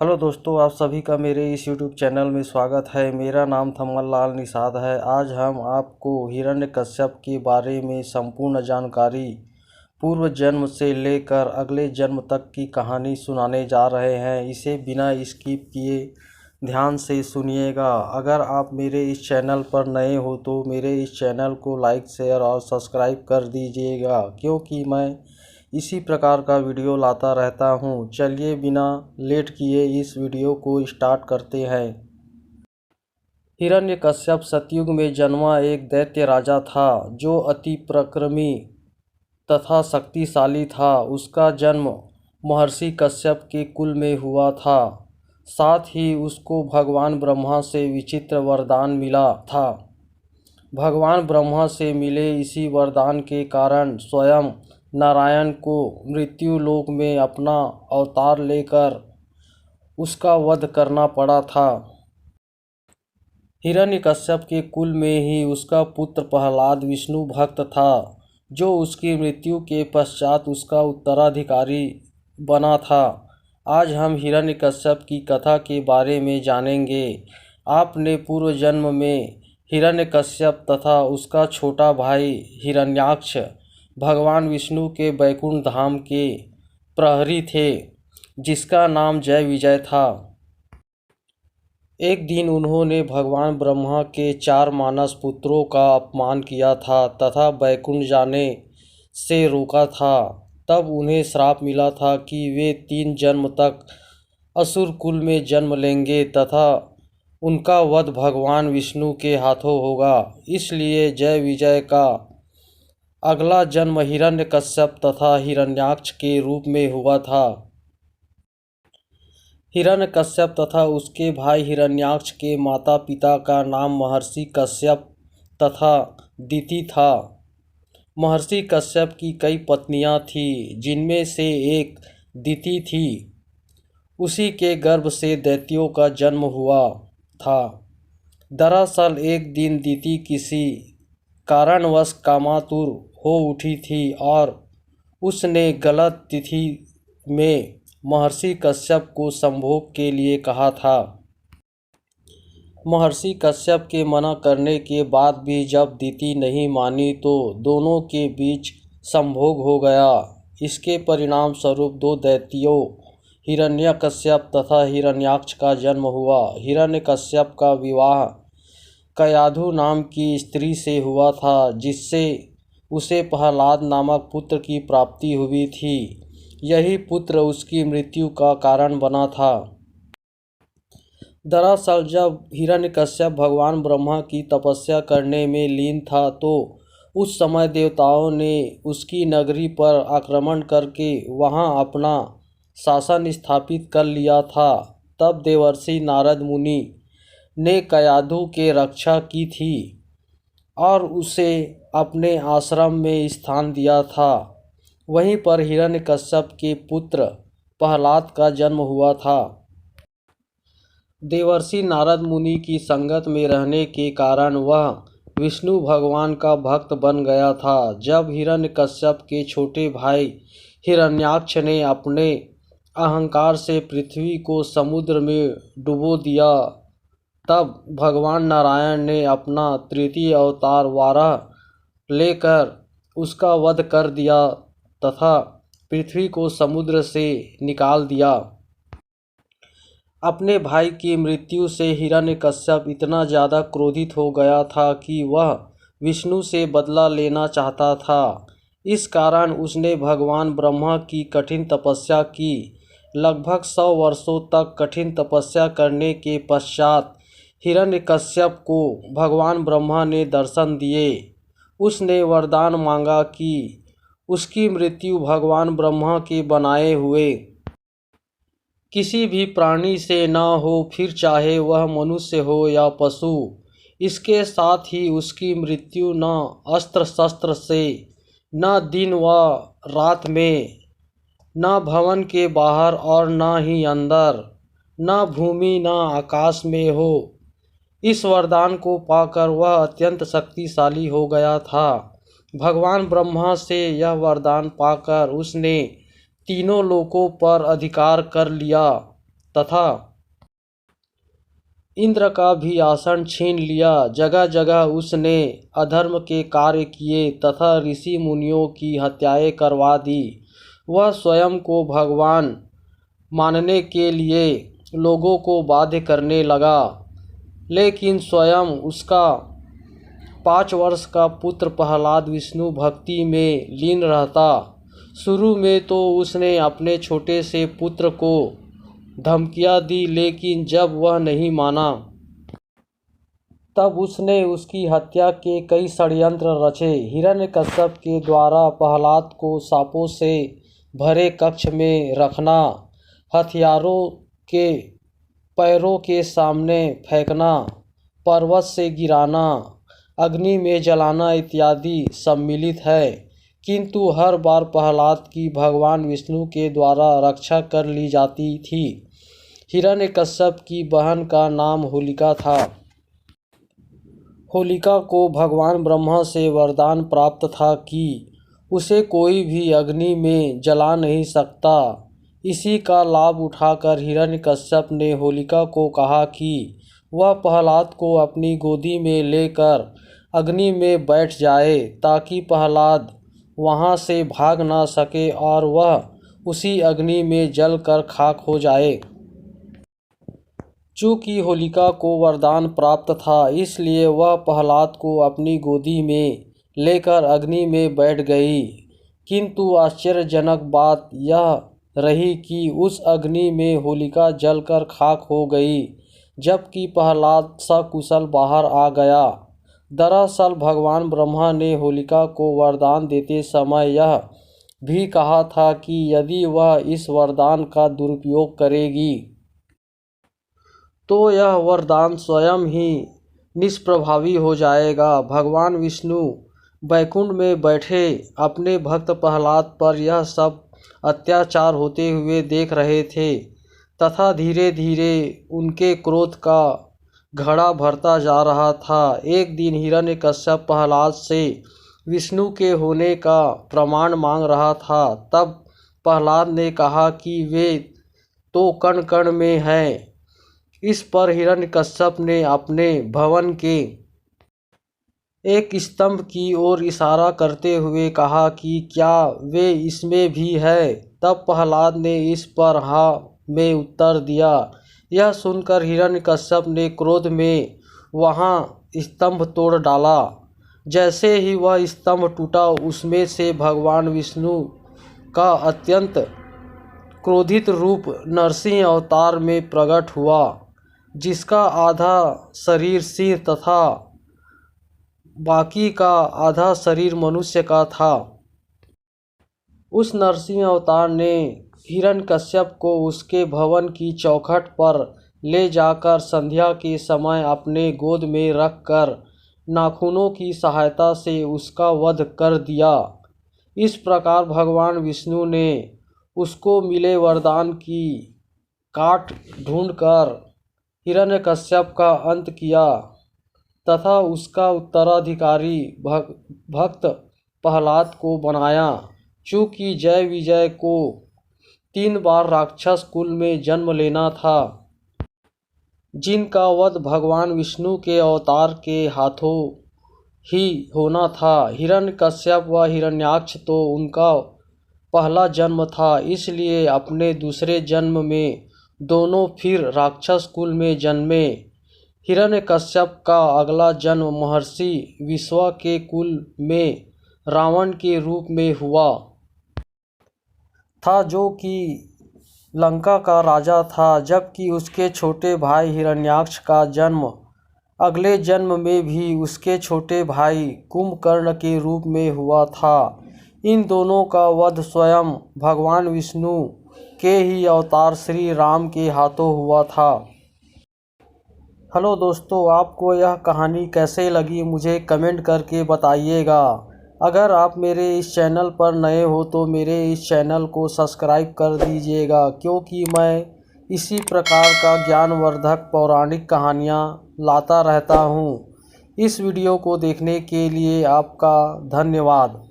Hello दोस्तों, आप सभी का मेरे इस YouTube चैनल में स्वागत है। मेरा नाम थमल लाल निषाद है। आज हम आपको हिरण्यकश्यप के बारे में संपूर्ण जानकारी पूर्व जन्म से लेकर अगले जन्म तक की कहानी सुनाने जा रहे हैं। इसे बिना स्किप किए ध्यान से सुनिएगा। अगर आप मेरे इस चैनल पर नए हो तो मेरे इस चैनल को लाइक, शेयर और सब्सक्राइब कर दीजिएगा, क्योंकि मैं इसी प्रकार का वीडियो लाता रहता हूँ। चलिए बिना लेट किए इस वीडियो को स्टार्ट करते हैं। हिरण्यकश्यप सतयुग में जन्मा एक दैत्य राजा था जो अति पराक्रमी तथा शक्तिशाली था। उसका जन्म महर्षि कश्यप के कुल में हुआ था। साथ ही उसको भगवान ब्रह्मा से विचित्र वरदान मिला था। भगवान ब्रह्मा से मिले इसी वरदान के कारण स्वयं नारायण को मृत्यु लोक में अपना अवतार लेकर उसका वध करना पड़ा था। हिरण्यकश्यप के कुल में ही उसका पुत्र प्रहलाद विष्णु भक्त था, जो उसकी मृत्यु के पश्चात उसका उत्तराधिकारी बना था। आज हम हिरण्यकश्यप की कथा के बारे में जानेंगे। आपने पूर्व जन्म में हिरण्यकश्यप तथा उसका छोटा भाई हिरण्याक्ष भगवान विष्णु के बैकुंठ धाम के प्रहरी थे, जिसका नाम जय विजय था। एक दिन उन्होंने भगवान ब्रह्मा के 4 मानस पुत्रों का अपमान किया था तथा बैकुंठ जाने से रोका था। तब उन्हें श्राप मिला था कि वे 3 जन्म तक असुर कुल में जन्म लेंगे तथा उनका वध भगवान विष्णु के हाथों होगा। इसलिए जय विजय का अगला जन्म हिरण्यकश्यप तथा हिरण्याक्ष के रूप में हुआ था। हिरण्यकश्यप तथा उसके भाई हिरण्याक्ष के माता पिता का नाम महर्षि कश्यप तथा दिति था। महर्षि कश्यप की कई पत्नियां थीं, जिनमें से एक दिति थी। उसी के गर्भ से दैत्यों का जन्म हुआ था। दरअसल एक दिन दिति किसी कारणवश कामातुर हो उठी थी और उसने गलत तिथि में महर्षि कश्यप को संभोग के लिए कहा था। महर्षि कश्यप के मना करने के बाद भी जब दिति नहीं मानी तो दोनों के बीच संभोग हो गया। इसके परिणाम स्वरूप 2 दैत्यों हिरण्यकश्यप तथा हिरण्याक्ष का जन्म हुआ। हिरण्यकश्यप का विवाह कयाधु नाम की स्त्री से हुआ था, जिससे उसे प्रहलाद नामक पुत्र की प्राप्ति हुई थी। यही पुत्र उसकी मृत्यु का कारण बना था। दरअसल जब हिरण्यकश्यप भगवान ब्रह्मा की तपस्या करने में लीन था तो उस समय देवताओं ने उसकी नगरी पर आक्रमण करके वहां अपना शासन स्थापित कर लिया था। तब देवर्षि नारद मुनि ने कयाधु के रक्षा की थी और उसे अपने आश्रम में स्थान दिया था। वहीं पर हिरण्यकश्यप के पुत्र प्रहलाद का जन्म हुआ था। देवर्षि नारद मुनि की संगत में रहने के कारण वह विष्णु भगवान का भक्त बन गया था। जब हिरण्यकश्यप के छोटे भाई हिरण्याक्ष ने अपने अहंकार से पृथ्वी को समुद्र में डुबो दिया, तब भगवान नारायण ने अपना तृतीय अवतार वाराह लेकर उसका वध कर दिया तथा पृथ्वी को समुद्र से निकाल दिया। अपने भाई की मृत्यु से हिरण्यकश्यप इतना ज़्यादा क्रोधित हो गया था कि वह विष्णु से बदला लेना चाहता था। इस कारण उसने भगवान ब्रह्मा की कठिन तपस्या की। लगभग 100 वर्षों तक कठिन तपस्या करने के पश्चात हिरण्यकश्यप को भगवान ब्रह्मा ने दर्शन दिए। उसने वरदान मांगा कि उसकी मृत्यु भगवान ब्रह्मा के बनाए हुए किसी भी प्राणी से न हो, फिर चाहे वह मनुष्य हो या पशु। इसके साथ ही उसकी मृत्यु न अस्त्र शस्त्र से, न दिन व रात में, न भवन के बाहर और न ही अंदर, न भूमि न आकाश में हो। इस वरदान को पाकर वह अत्यंत शक्तिशाली हो गया था। भगवान ब्रह्मा से यह वरदान पाकर उसने तीनों लोकों पर अधिकार कर लिया। तथा इंद्र का भी आसन छीन लिया। जगह जगह उसने अधर्म के कार्य किए तथा ऋषि मुनियों की हत्याएं करवा दी। वह स्वयं को भगवान मानने के लिए लोगों को बाध्य करने लगा, लेकिन स्वयं उसका 5 वर्ष का पुत्र प्रहलाद विष्णु भक्ति में लीन रहता। शुरू में तो उसने अपने छोटे से पुत्र को धमकियां दी, लेकिन जब वह नहीं माना तब उसने उसकी हत्या के कई षड्यंत्र रचे। हिरण्यकश्यप के द्वारा प्रहलाद को सांपों से भरे कक्ष में रखना, हथियारों के पैरों के सामने फेंकना, पर्वत से गिराना, अग्नि में जलाना इत्यादि सम्मिलित है, किंतु हर बार प्रहलाद की भगवान विष्णु के द्वारा रक्षा कर ली जाती थी। हिरण्यकश्यप की बहन का नाम होलिका था। होलिका को भगवान ब्रह्मा से वरदान प्राप्त था कि उसे कोई भी अग्नि में जला नहीं सकता। इसी का लाभ उठाकर हिरण्यकश्यप ने होलिका को कहा कि वह प्रहलाद को अपनी गोदी में लेकर अग्नि में बैठ जाए, ताकि प्रहलाद वहां से भाग ना सके और वह उसी अग्नि में जलकर खाक हो जाए। चूँकि होलिका को वरदान प्राप्त था, इसलिए वह प्रहलाद को अपनी गोदी में लेकर अग्नि में बैठ गई। किंतु आश्चर्यजनक बात यह रही कि उस अग्नि में होलिका जलकर खाक हो गई, जबकि प्रहलाद सकुशल बाहर आ गया। दरअसल भगवान ब्रह्मा ने होलिका को वरदान देते समय यह भी कहा था कि यदि वह इस वरदान का दुरुपयोग करेगी तो यह वरदान स्वयं ही निष्प्रभावी हो जाएगा। भगवान विष्णु बैकुंठ में बैठे अपने भक्त प्रहलाद पर यह सब अत्याचार होते हुए देख रहे थे तथा धीरे धीरे उनके क्रोध का घड़ा भरता जा रहा था। एक दिन हिरण्यकश्यप प्रहलाद से विष्णु के होने का प्रमाण मांग रहा था। तब प्रहलाद ने कहा कि वे तो कण कण में हैं। इस पर हिरण्यकश्यप ने अपने भवन के एक स्तंभ की ओर इशारा करते हुए कहा कि क्या वे इसमें भी है। तब प्रहलाद ने इस पर हाँ में उत्तर दिया। यह सुनकर हिरण्यकश्यप ने क्रोध में वहां स्तंभ तोड़ डाला। जैसे ही वह स्तंभ टूटा, उसमें से भगवान विष्णु का अत्यंत क्रोधित रूप नरसिंह अवतार में प्रकट हुआ, जिसका आधा शरीर सिंह तथा बाकी का आधा शरीर मनुष्य का था। उस नरसिंह अवतार ने हिरण्यकश्यप को उसके भवन की चौखट पर ले जाकर संध्या के समय अपने गोद में रखकर नाखूनों की सहायता से उसका वध कर दिया। इस प्रकार भगवान विष्णु ने उसको मिले वरदान की काट ढूंढकर हिरण्यकश्यप का अंत किया तथा उसका उत्तराधिकारी भक्त प्रहलाद को बनाया। चूँकि जय विजय को 3 बार राक्षस कुल में जन्म लेना था, जिनका वध भगवान विष्णु के अवतार के हाथों ही होना था। हिरण्यकश्यप व हिरण्याक्ष तो उनका पहला जन्म था, इसलिए अपने दूसरे जन्म में दोनों फिर राक्षस कुल में जन्मे। हिरण्यकश्यप का अगला जन्म महर्षि विश्वा के कुल में रावण के रूप में हुआ था, जो कि लंका का राजा था, जबकि उसके छोटे भाई हिरण्याक्ष का जन्म अगले जन्म में भी उसके छोटे भाई कुंभकर्ण के रूप में हुआ था। इन दोनों का वध स्वयं भगवान विष्णु के ही अवतार श्री राम के हाथों हुआ था। हेलो दोस्तों, आपको यह कहानी कैसे लगी मुझे कमेंट करके बताइएगा। अगर आप मेरे इस चैनल पर नए हो तो मेरे इस चैनल को सब्सक्राइब कर दीजिएगा, क्योंकि मैं इसी प्रकार का ज्ञानवर्धक पौराणिक कहानियाँ लाता रहता हूँ। इस वीडियो को देखने के लिए आपका धन्यवाद।